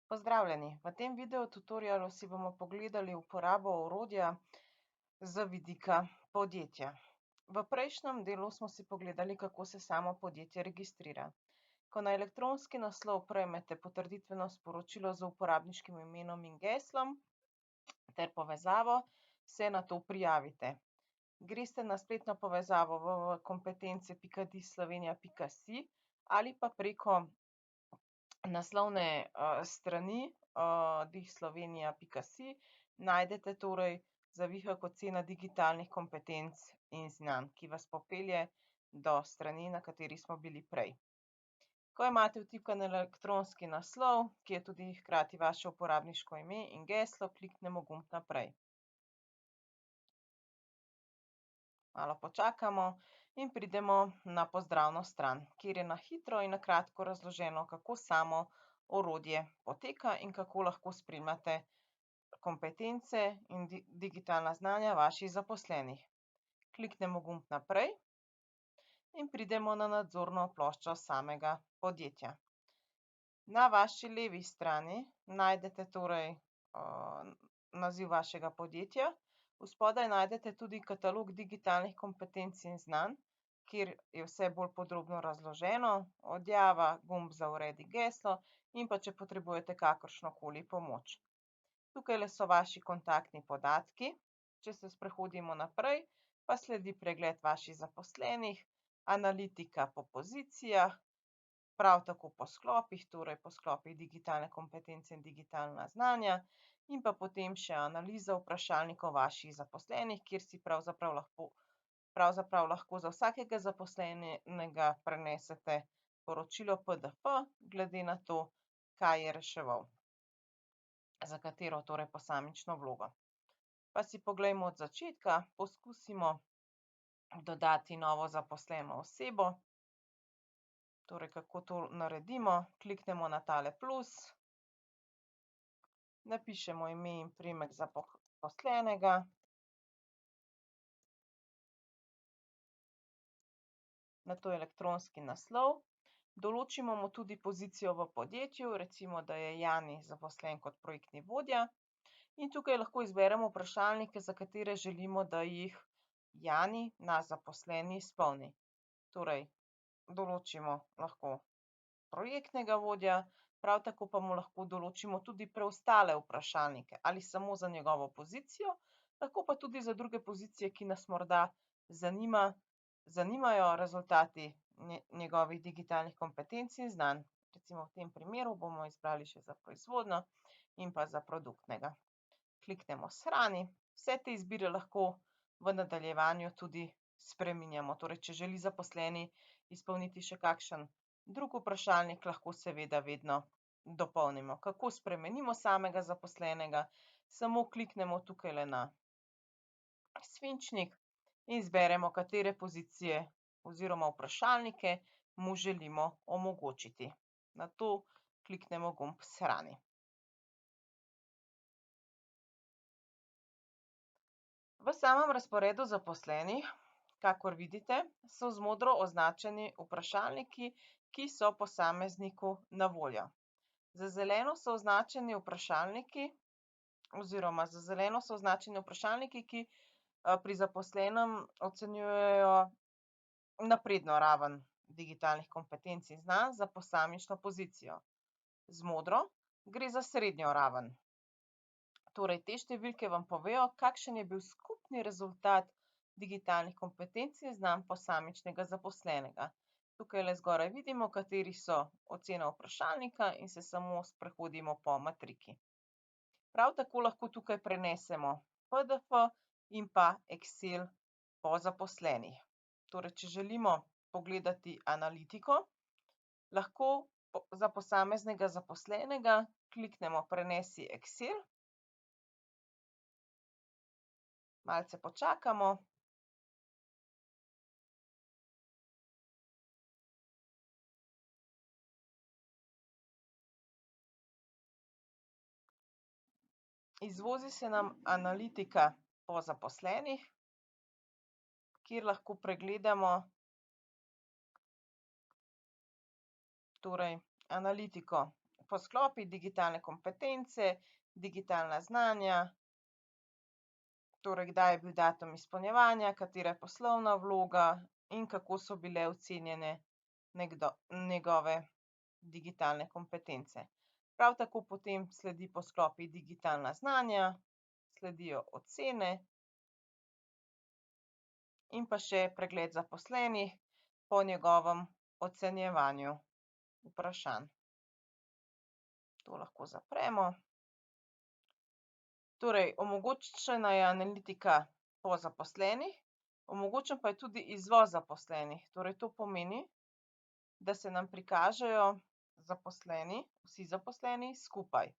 Pozdravljeni! V tem video tutorialu si bomo pogledali uporabo orodja z vidika podjetja. V prejšnjem delu smo si pogledali, kako se samo podjetje registrira. Ko na elektronski naslov prejmete potrditveno sporočilo z uporabniškim imenom in geslom ter povezavo, se nato prijavite. Greste na spletno povezavo www.kompetence.di-slovenija.si ali pa preko naslovne strani di-slovenija.si najdete torej zavihek ocena digitalnih kompetenc in znanj, ki vas popelje do strani, na kateri smo bili prej. Ko imate vtipkan elektronski naslov, ki je tudi hkrati vaše uporabniško ime in geslo, kliknemo gumb naprej. Malo počakamo in pridemo na pozdravno stran, kjer je na hitro in na kratko razloženo, kako samo orodje poteka in kako lahko spremljate kompetence in digitalna znanja vaših zaposlenih. Kliknemo gumb naprej in pridemo na nadzorno ploščo samega podjetja. Na vaši levi strani najdete torej naziv vašega podjetja. Spodaj najdete tudi katalog digitalnih kompetenc in znanj, kjer je vse bolj podrobno razloženo, odjava, gumb za uredi geslo in pa če potrebujete kakršnokoli pomoč. Tukajle so vaši kontaktni podatki. Če se sprehodimo naprej, pa sledi pregled vaših zaposlenih, analitika po pozicijah, prav tako po sklopih, torej po sklopih digitalne kompetence in digitalna znanja, in pa potem še analiza vprašalnikov vaših zaposlenih, kjer si pravzaprav lahko za vsakega zaposlenega prenesete poročilo PDF, glede na to, kaj je reševal, za katero torej posamično vlogo. Pa si poglejmo od začetka, poskusimo dodati novo zaposleno osebo. Torej, kako to naredimo? Kliknemo na tale plus, napišemo ime in priimek zaposlenega, nato elektronski naslov, določimo mu tudi pozicijo v podjetju, recimo, da je Jani zaposlen kot projektni vodja, in tukaj lahko izberemo vprašalnike, za katere želimo, da jih Jani, naš zaposleni, izpolni. Torej, določimo lahko projektnega vodja, prav tako pa mu lahko določimo tudi preostale vprašalnike, ali samo za njegovo pozicijo, lahko pa tudi za druge pozicije, ki nas morda zanimajo rezultati njegovih digitalnih kompetenc in znanj. Recimo v tem primeru bomo izbrali še za proizvodnjo in pa za produktnega. Kliknemo shrani. Vse te izbire lahko v nadaljevanju tudi spreminjamo. Torej, če želi zaposleni izpolniti še kakšen drug vprašalnik, lahko seveda vedno dopolnimo. Kako spremenimo samega zaposlenega? Samo kliknemo tukajle na svinčnik in izberemo, katere pozicije oziroma vprašalnike mu želimo omogočiti. Nato kliknemo gumb shrani. V samem razporedu zaposlenih, kakor vidite, so z modro označeni vprašalniki, ki so posamezniku na voljo. Z zeleno so označeni vprašalniki oziroma z zeleno so označeni vprašalniki, ki pri zaposlenem ocenjujejo napredno raven digitalnih kompetenc in znanj za posamično pozicijo. Z modro gre za srednjo raven. Torej, te številke vam povejo, kakšen je bil skupni rezultat digitalnih kompetenc in znanj posamičnega zaposlenega. Tukajle zgoraj vidimo, kateri so ocena vprašalnika, in se samo sprehodimo po matriki. Prav tako lahko tukaj prenesemo PDF in pa Excel po zaposlenih. Torej, če želimo pogledati analitiko, lahko za posameznega zaposlenega kliknemo Prenesi Excel. Malce počakamo. Izvozi se nam analitika po zaposlenih, kjer lahko pregledamo torej analitiko posklopi digitalne kompetence, digitalna znanja, torej kdaj je bil datum izpolnjevanja, katera je poslovna vloga in kako so bile ocenjene njegove digitalne kompetence. Prav tako potem sledi posklopi digitalna znanja, sledijo ocene in pa še pregled zaposlenih po njegovem ocenjevanju vprašanj. To lahko zapremo. Torej, omogočena je analitika po zaposlenih, omogočen pa je tudi izvoz zaposlenih. Torej, to pomeni, da se nam prikažejo zaposleni, vsi zaposleni skupaj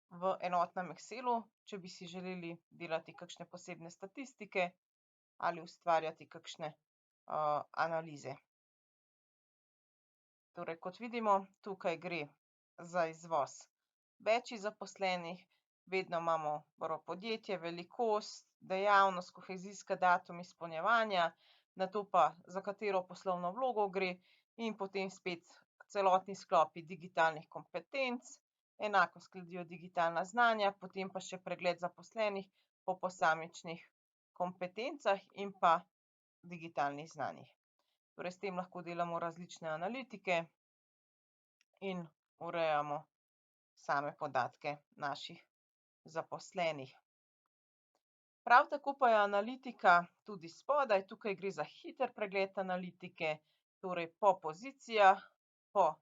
v enotnem Excelu, če bi si želeli delati kakšne posebne statistike ali ustvarjati kakšne analize. Torej, kot vidimo, tukaj gre za izvoz več zaposlenih, vedno imamo prvo podjetje, velikost, dejavnost, kohezijska datum izpolnjevanja, nato pa za katero poslovno vlogo gre in potem spet celotni sklopi digitalnih kompetenc, enako sledijo digitalna znanja, potem pa še pregled zaposlenih po posamičnih kompetencah in pa digitalnih znanjih. Torej, s tem lahko delamo različne analitike in urejamo same podatke naših zaposlenih. Prav tako pa je analitika tudi spodaj, tukaj gre za hiter pregled analitike, torej po pozicijah, po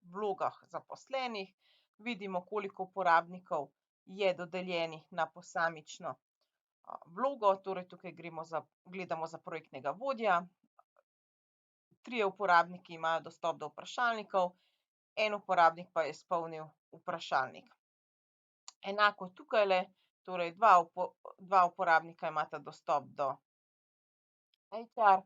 vlogah zaposlenih, vidimo, koliko uporabnikov je dodeljenih na posamično vlogo, torej tukaj gledamo za projektnega vodja, 3 uporabniki imajo dostop do vprašalnikov, en uporabnik pa je izpolnil vprašalnik. Enako tukajle, torej dva uporabnika imata dostop do HR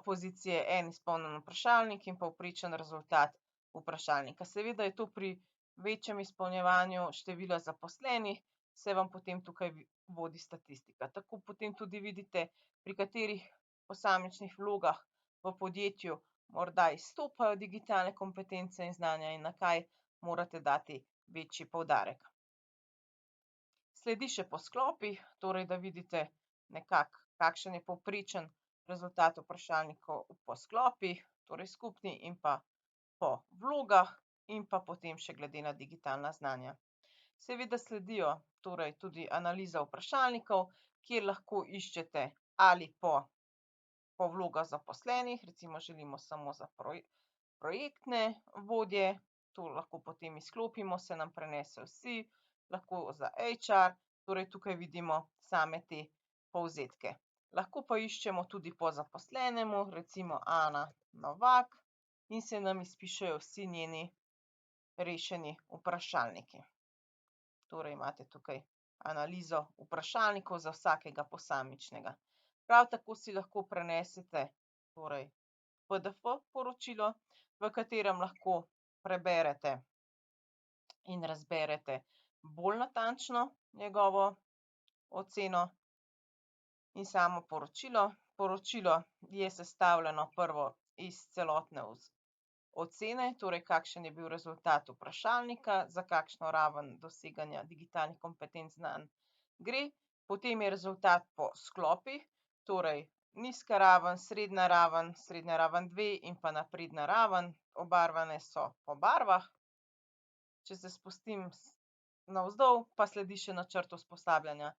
pozicije, en izpolnjen vprašalnik in povprečen rezultat vprašalnika. Seveda je to pri večjem izpolnjevanju števila zaposlenih, se vam potem tukaj vodi statistika. Tako potem tudi vidite, pri katerih posamičnih vlogah v podjetju morda izstopajo digitalne kompetence in znanja in na kaj morate dati večji poudarek. Sledi še po sklopih, torej da vidite nekako, kakšen je povprečen rezultat vprašalnikov po sklopih, torej skupni in pa po vlogah in pa potem še glede na digitalna znanja. Seveda sledijo torej tudi analiza vprašalnikov, kjer lahko iščete ali po vlogah zaposlenih, recimo želimo samo za projektne vodje, to lahko potem izklopimo, se nam prenesejo vsi, lahko za HR, torej tukaj vidimo same te povzetke. Lahko pa iščemo tudi po zaposlenemu, recimo Ana Novak, in se nam izpišejo vsi njeni rešeni vprašalniki. Torej imate tukaj analizo vprašalnikov za vsakega posamičnega. Prav tako si lahko prenesete torej PDF poročilo, v katerem lahko preberete in razberete bolj natančno njegovo oceno in samo poročilo. Poročilo je sestavljeno prvo iz celotne ocene, torej kakšen je bil rezultat vprašalnika, za kakšno raven doseganja digitalnih kompetenc znanj gre, potem je rezultat po sklopih, torej nizka raven, srednja raven 2 in pa napredna raven, obarvane so po barvah. Če se spustim navzdol, pa sledi še načrt usposabljanja.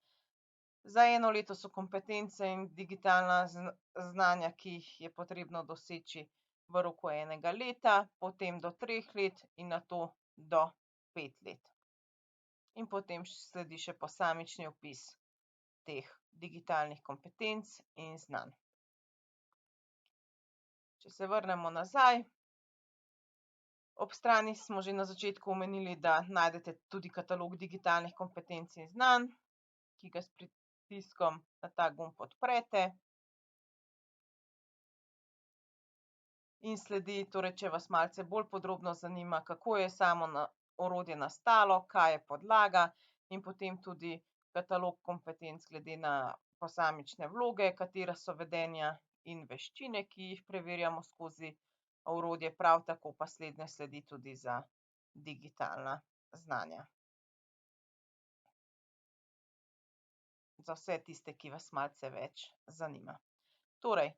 Za eno leto so kompetence in digitalna znanja, ki jih je potrebno doseči v roku enega leta, potem do 3 let in nato do 5 let. In potem sledi še posamični opis teh digitalnih kompetenc in znanj. Če se vrnemo nazaj, ob strani smo že na začetku omenili, da najdete tudi katalog digitalnih kompetenc in znanj, ki ga s pritiskom na ta gumb odprete. In sledi, torej če vas malce bolj podrobno zanima, kako je samo orodje nastalo, kaj je podlaga, in potem tudi katalog kompetenc glede na posamične vloge, katera so vedenja in veščine, ki jih preverjamo skozi orodje, prav tako pa slednje sledi tudi za digitalna znanja. Za vse tiste, ki vas malce več zanima. Torej,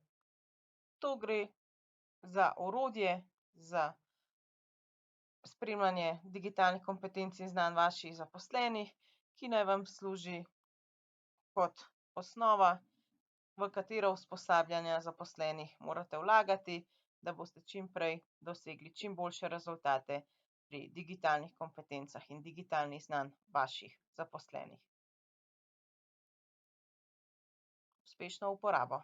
to gre za orodje za spremljanje digitalnih kompetenc in znanj vaših zaposlenih, ki naj vam služi kot osnova, v katero usposabljanja zaposlenih morate vlagati, da boste čim prej dosegli čim boljše rezultate pri digitalnih kompetencah in digitalnih znanj vaših zaposlenih. Uspešno uporabo!